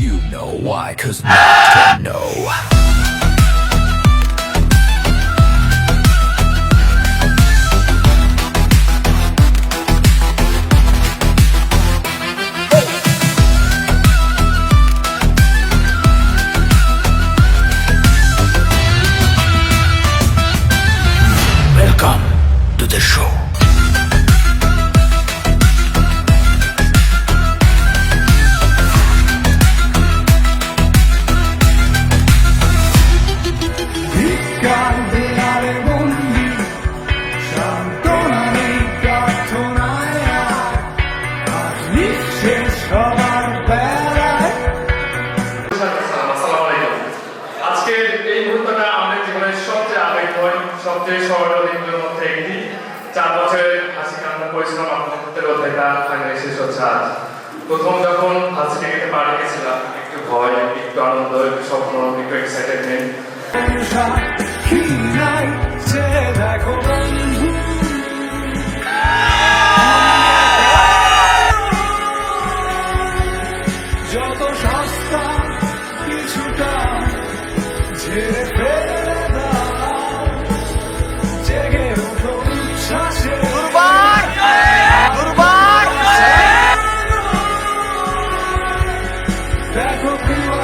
You know why, cause no can know. Welcome to the show. আজকের এই মুহূর্তটা আমাদের জীবনের সবচেয়ে আবেগময়, সবচেয়ে স্মরণীয় দিনগুলোর মধ্যে একটি। 4 বছরের হাসি কান্না পরিশ্রম আপনাদের অধ্যায়টা ফাইনালি শেষ হচ্ছে আজ। প্রথম যখন হাসি টিকিটে পা রেখেছিলাম, একটু ভয়, একটু আনন্দ, একটু স্বপ্ন, একটু এক্সাইটেডমেন্ট। যত সস্তা কিছুটা ছেড়ে ফেলে দাও, জেগে ওঠো উচ্ছ্বাসে। দেখো প্রিয়